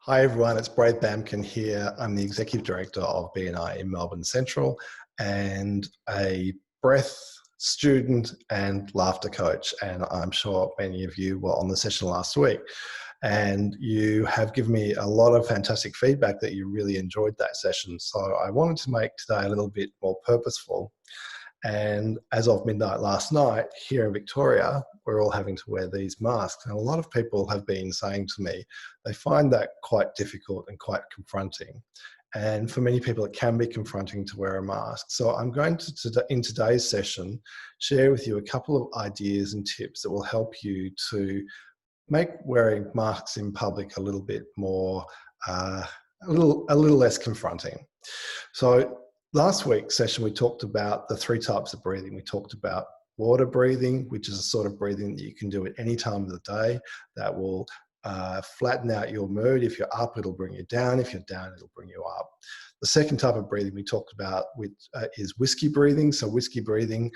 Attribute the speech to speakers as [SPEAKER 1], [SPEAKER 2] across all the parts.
[SPEAKER 1] Hi everyone, it's Brad Bamkin here. I'm the Executive Director of BNI in Melbourne Central and a breath student and laughter coach. And I'm sure many of you were on the session last week and you have given me a lot of fantastic feedback that you really enjoyed that session. So I wanted to make today a little bit more purposeful. And as of midnight last night, here in Victoria, we're all having to wear these masks. And a lot of people have been saying to me, they find that quite difficult and quite confronting. And for many people, it can be confronting to wear a mask. So I'm going to, in today's session, share with you a couple of ideas and tips that will help you to make wearing masks in public a little bit more, a little less confronting. So last week's session, we talked about the three types of breathing. We talked about water breathing, which is a sort of breathing that you can do at any time of the day that will flatten out your mood. If you're up, it'll bring you down. If you're down, it'll bring you up. The second type of breathing we talked about is whiskey breathing. So whiskey breathing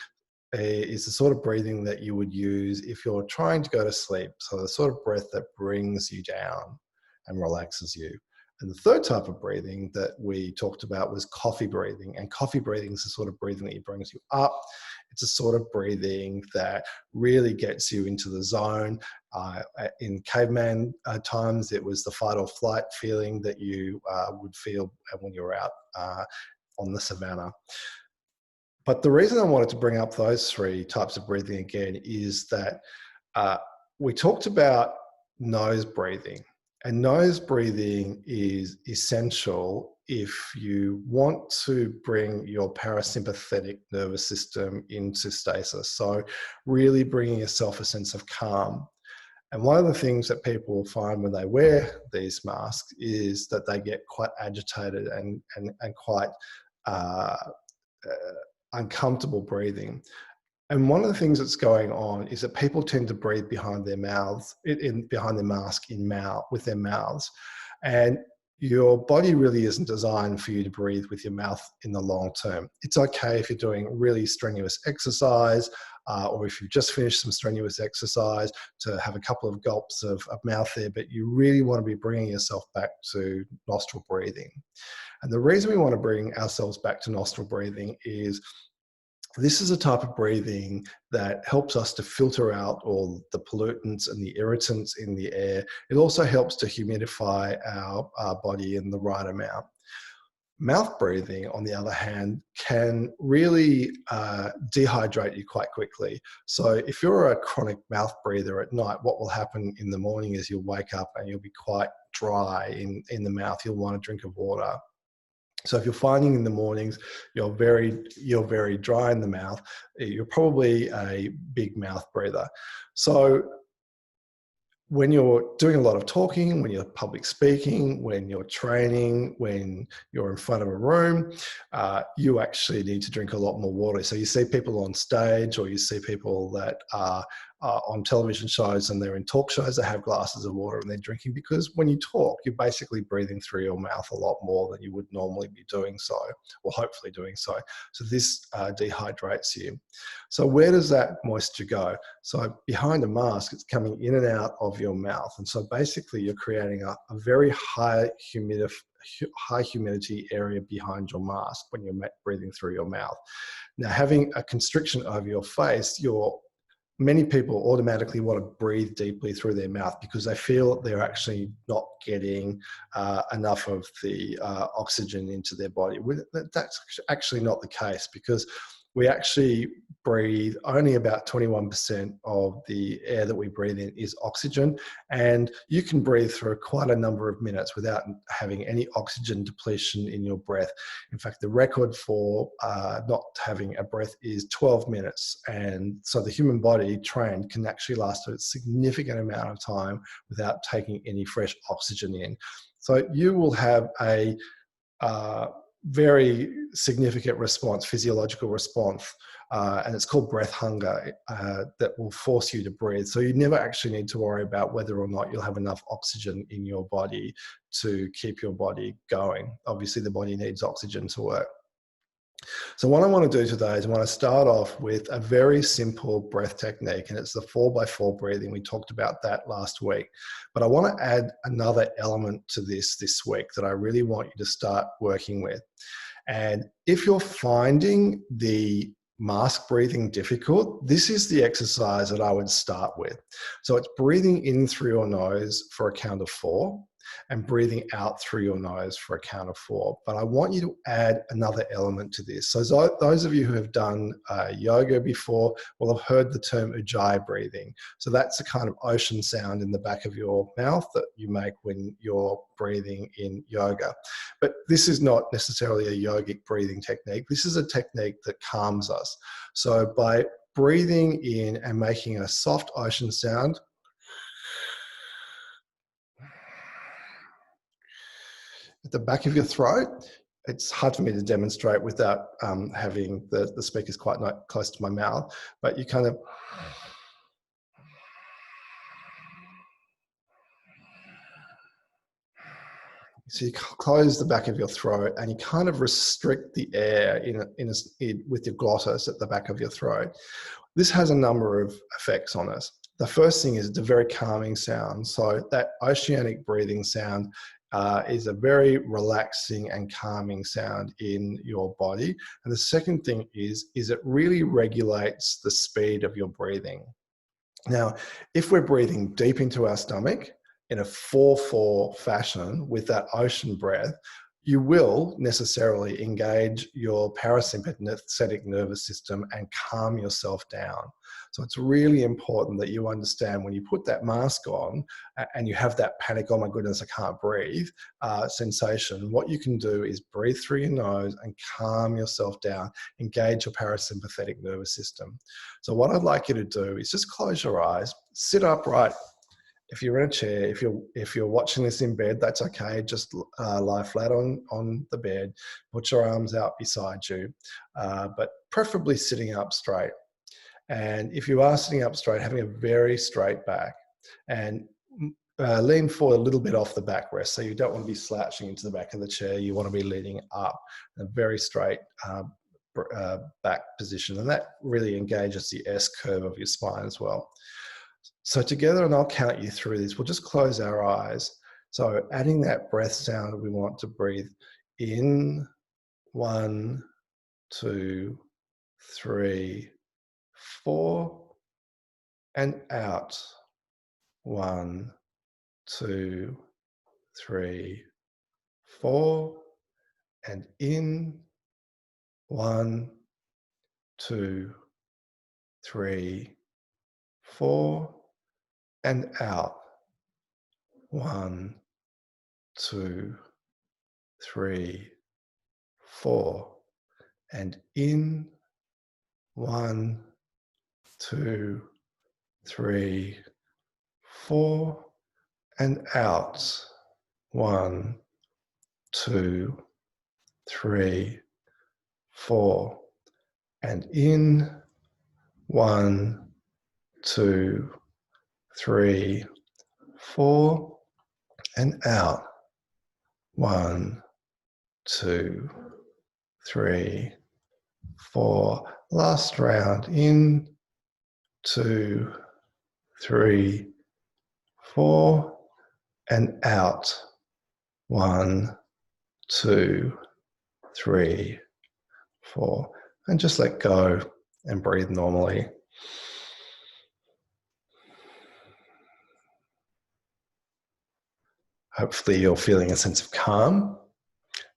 [SPEAKER 1] is the sort of breathing that you would use if you're trying to go to sleep. So the sort of breath that brings you down and relaxes you. And the third type of breathing that we talked about was coffee breathing. And coffee breathing is the sort of breathing that brings you up. It's a sort of breathing that really gets you into the zone. In caveman times, it was the fight or flight feeling that you would feel when you were out on the savannah. But the reason I wanted to bring up those three types of breathing again is that we talked about nose breathing. And nose breathing is essential if you want to bring your parasympathetic nervous system into stasis. So really bringing yourself a sense of calm. And one of the things that people find when they wear these masks is that they get quite agitated and quite uncomfortable breathing. And one of the things that's going on is that people tend to breathe behind their mouths, behind their mask with their mouths. And your body really isn't designed for you to breathe with your mouth in the long term. It's okay if you're doing really strenuous exercise or if you've just finished some strenuous exercise to have a couple of gulps of mouth there, but you really want to be bringing yourself back to nostril breathing. And the reason we want to bring ourselves back to nostril breathing is this is a type of breathing that helps us to filter out all the pollutants and the irritants in the air. It also helps to humidify our body in the right amount. Mouth breathing, on the other hand, can really dehydrate you quite quickly. So if you're a chronic mouth breather at night, what will happen in the morning is you'll wake up and you'll be quite dry in the mouth. You'll want a drink of water. So if you're finding in the mornings you're very dry in the mouth, you're probably a big mouth breather. So when you're doing a lot of talking, when you're public speaking, when you're training, when you're in front of a room, you actually need to drink a lot more water. So you see people on stage or you see people that are on television shows and they're in talk shows that have glasses of water and they're drinking, because when you talk, you're basically breathing through your mouth a lot more than you would normally be doing so, or hopefully doing so. So this dehydrates you. So where does that moisture go? So behind a mask, it's coming in and out of your mouth. And so basically you're creating a very high humidity area behind your mask when you're breathing through your mouth. Now, having a constriction over your face, many people automatically want to breathe deeply through their mouth because they feel they're actually not getting enough of the oxygen into their body. That's actually not the case, because we actually breathe only about 21% of the air that we breathe in is oxygen. And you can breathe for quite a number of minutes without having any oxygen depletion in your breath. In fact, the record for not having a breath is 12 minutes. And so the human body trained can actually last a significant amount of time without taking any fresh oxygen in. So you will have a very significant response, physiological response, and it's called breath hunger, that will force you to breathe. So you never actually need to worry about whether or not you'll have enough oxygen in your body to keep your body going. Obviously, the body needs oxygen to work. So what I want to do today is I want to start off with a very simple breath technique, and it's the 4x4 breathing. We talked about that last week, but I want to add another element to this week that I really want you to start working with. And if you're finding the mask breathing difficult, this is the exercise that I would start with. So it's breathing in through your nose for a count of 4 and breathing out through your nose for a count of 4. But I want you to add another element to this. So those of you who have done yoga before will have heard the term ujjayi breathing. So that's the kind of ocean sound in the back of your mouth that you make when you're breathing in yoga. But this is not necessarily a yogic breathing technique. This is a technique that calms us. So by breathing in and making a soft ocean sound, at the back of your throat, it's hard for me to demonstrate without having the speakers quite close to my mouth, but you kind of, so you close the back of your throat and you kind of restrict the air with your glottis at the back of your throat. This has a number of effects on us. The first thing is it's a very calming sound. So that oceanic breathing sound is a very relaxing and calming sound in your body. And the second thing is it really regulates the speed of your breathing. Now, if we're breathing deep into our stomach in a 4-4 fashion with that ocean breath, you will necessarily engage your parasympathetic nervous system and calm yourself down. So it's really important that you understand when you put that mask on and you have that panic, oh my goodness, I can't breathe sensation, what you can do is breathe through your nose and calm yourself down, engage your parasympathetic nervous system. So what I'd like you to do is just close your eyes, sit upright. If you're in a chair, if you're watching this in bed, that's okay. Just lie flat on the bed, put your arms out beside you, but preferably sitting up straight. And if you are sitting up straight, having a very straight back, and lean forward a little bit off the backrest. So you don't want to be slouching into the back of the chair. You want to be leaning up in a very straight back position. And that really engages the S curve of your spine as well. So together, and I'll count you through this, we'll just close our eyes. So adding that breath sound, we want to breathe in, 1, 2, 3, 4, and out, 1, 2, 3, 4, and in, 1, 2, 3, 4, and out, 1, 2, 3, 4, and in, 1, 2, 3, 4, and out, 1, 2, 3, 4, and in, 1, 2, 3, 4, and out, 1, 2, 3, 4. Last round, in, 2, 3, 4, and out, 1, 2, 3, 4, and just let go and breathe normally. Hopefully you're feeling a sense of calm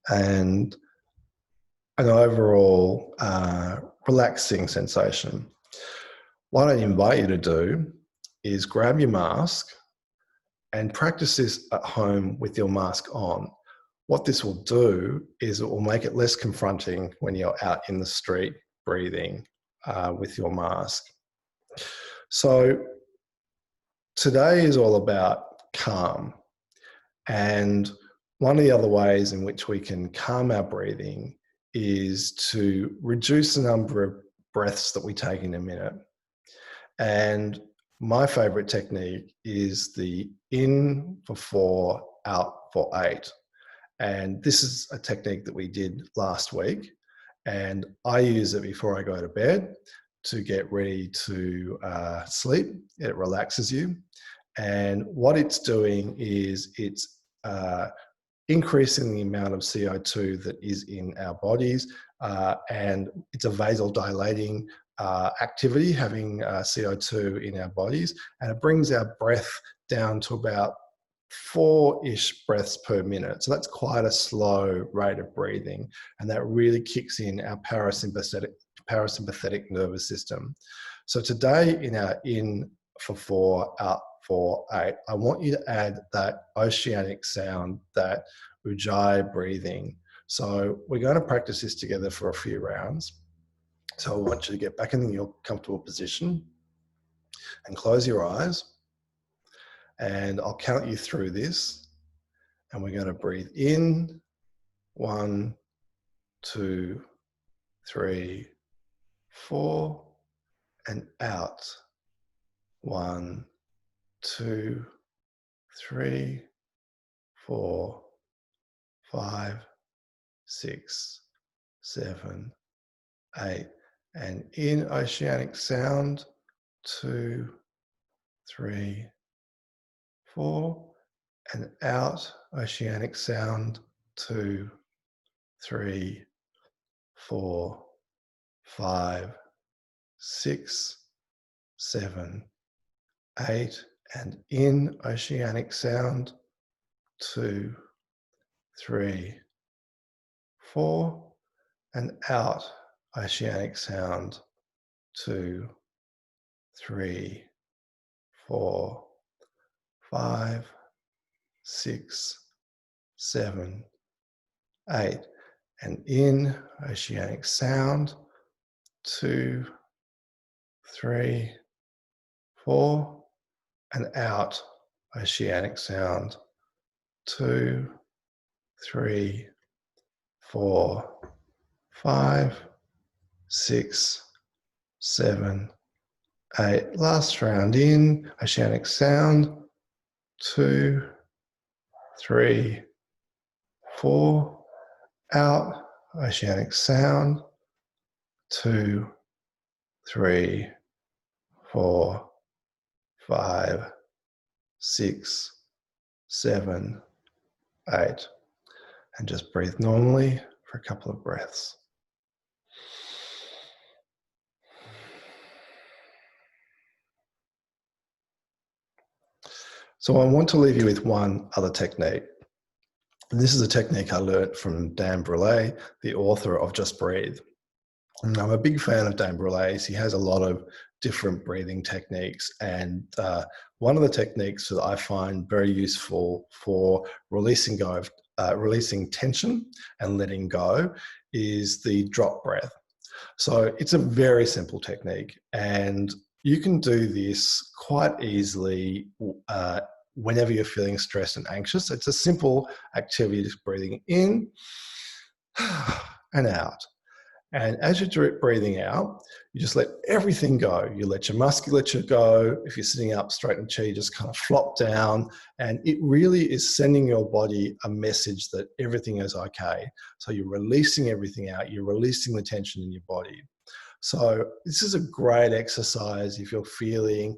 [SPEAKER 1] and an overall relaxing sensation. What I invite you to do is grab your mask and practice this at home with your mask on. What this will do is it will make it less confronting when you're out in the street breathing with your mask. So today is all about calm. And one of the other ways in which we can calm our breathing is to reduce the number of breaths that we take in a minute. And my favorite technique is the in for 4, out for 8. And this is a technique that we did last week. And I use it before I go to bed to get ready to sleep. It relaxes you. And what it's doing is it's increasing the amount of CO2 that is in our bodies, and it's a vasodilating activity, having CO2 in our bodies, and it brings our breath down to about 4-ish breaths per minute. So that's quite a slow rate of breathing, and that really kicks in our parasympathetic nervous system. So today in our in for 4, out for 8, I want you to add that oceanic sound, that ujjayi breathing. So we're going to practice this together for a few rounds. So I want you to get back in your comfortable position and close your eyes. And I'll count you through this. And we're going to breathe in, 1, 2, 3, 4, and out, 1, 2, 3, 4, 5, 6, 7, 8, and in oceanic sound, 2, 3, 4, and out oceanic sound, 2, 3, 4, 5, 6, 7, 8, and in oceanic sound, 2, 3, 4, and out oceanic sound, 2, 3, 4, 5, 6, 7, 8, and in oceanic sound, 2, 3, 4, and out oceanic sound, 2, 3, 4, 5, 6, 7, 8. Last round in oceanic sound, 2, 3, 4, out oceanic sound, 2, 3, 4, 5, 6, 7, 8. And just breathe normally for a couple of breaths. So I want to leave you with one other technique. And this is a technique I learned from Dan Brule, the author of Just Breathe. And I'm a big fan of Dan Brule's. He has a lot of different breathing techniques. And one of the techniques that I find very useful for releasing tension and letting go is the drop breath. So it's a very simple technique, and you can do this quite easily whenever you're feeling stressed and anxious. It's a simple activity, just breathing in and out. And as you're breathing out, you just let everything go. You let your musculature go. If you're sitting up straight in a chair, you just kind of flop down. And it really is sending your body a message that everything is okay. So you're releasing everything out. You're releasing the tension in your body. So this is a great exercise if you're feeling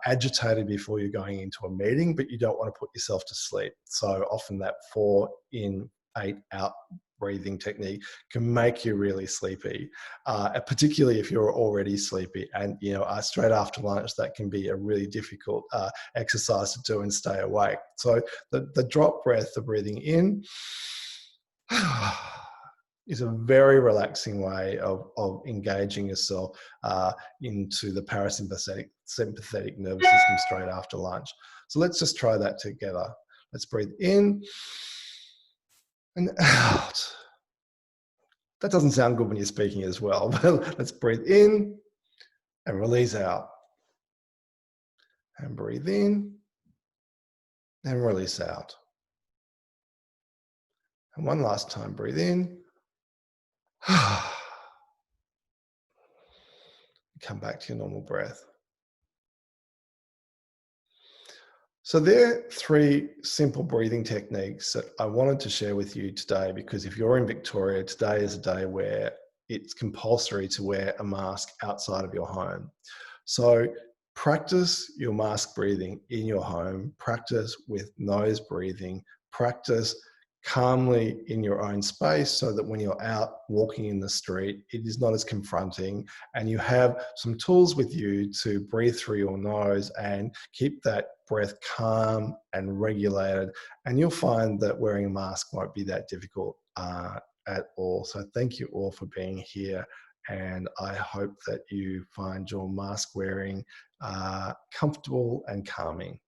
[SPEAKER 1] agitated before you're going into a meeting, but you don't want to put yourself to sleep. So often that 4 in, 8 out breathing technique can make you really sleepy, particularly if you're already sleepy. And straight after lunch, that can be a really difficult exercise to do and stay awake. So the drop breath, the breathing in, is a very relaxing way of engaging yourself into the sympathetic nervous system straight after lunch. So let's just try that together. Let's breathe in and out. That doesn't sound good when you're speaking as well, but let's breathe in and release out. And breathe in and release out. And one last time, breathe in. Come back to your normal breath. So there are 3 simple breathing techniques that I wanted to share with you today, because if you're in Victoria, today is a day where it's compulsory to wear a mask outside of your home. So practice your mask breathing in your home, practice with nose breathing, practice calmly in your own space so that when you're out walking in the street, it is not as confronting, and you have some tools with you to breathe through your nose and keep that breath calm and regulated. And you'll find that wearing a mask won't be that difficult at all. So thank you all for being here. And I hope that you find your mask wearing comfortable and calming.